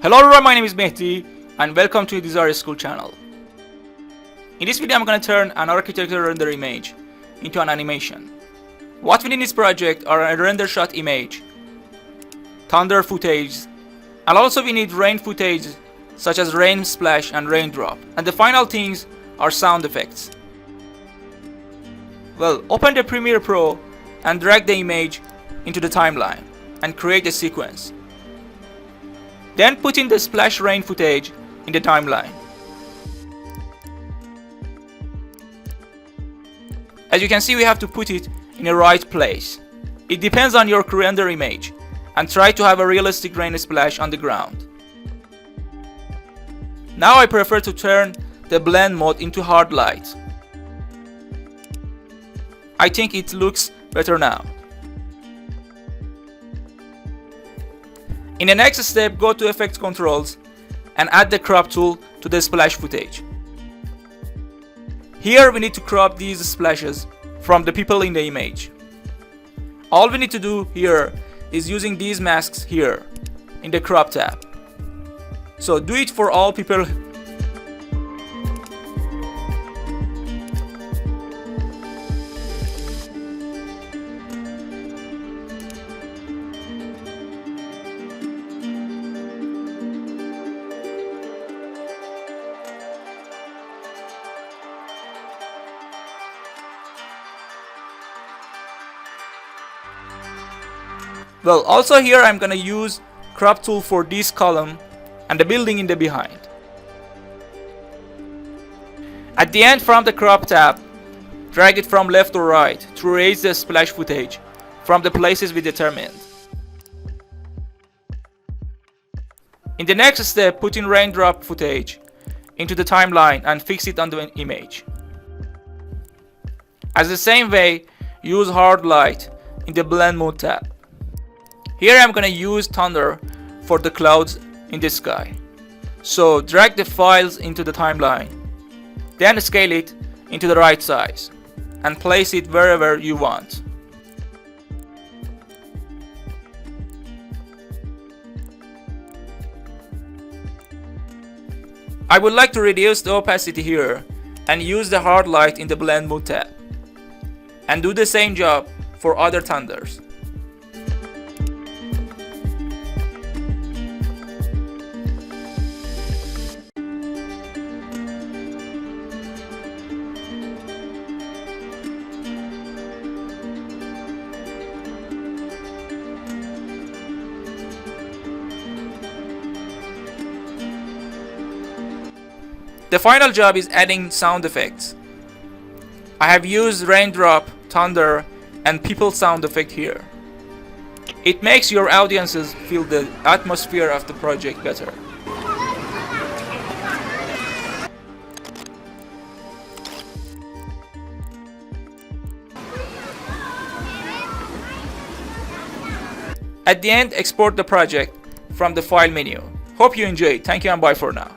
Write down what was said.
Hello everyone, my name is Mehdi and welcome to Desire School channel. In this video I'm going to turn an architecture render image into an animation. What we need in this project are a render shot image, thunder footage, and also we need rain footage such as rain splash and raindrop, and the final things are sound effects. Well, open the Premiere Pro and drag the image into the timeline and create a sequence. Then put in the splash rain footage in the timeline. As you can see, we have to put it in the right place. It depends on your render image, and try to have a realistic rain splash on the ground. Now I prefer to turn the blend mode into hard light. I think it looks better now. In the next step, go to Effect Controls and add the crop tool to the splash footage. Here we need to crop these splashes from the people in the image. All we need to do here is using these masks here in the crop tab. So do it for all people. Well, also here I'm gonna use crop tool for this column and the building in the behind. At the end, from the crop tab, drag it from left or right to raise the splash footage from the places we determined. In the next step, put in raindrop footage into the timeline and fix it on the image. As the same way, use hard light in the blend mode tab. Here I'm gonna use thunder for the clouds in the sky. So drag the files into the timeline, then scale it into the right size and place it wherever you want. I would like to reduce the opacity here and use the hard light in the blend mode tab, and do the same job for other thunders. The final job is adding sound effects. I have used raindrop, thunder, and people sound effect here. It makes your audiences feel the atmosphere of the project better. At the end, export the project from the file menu. Hope you enjoyed. Thank you and bye for now.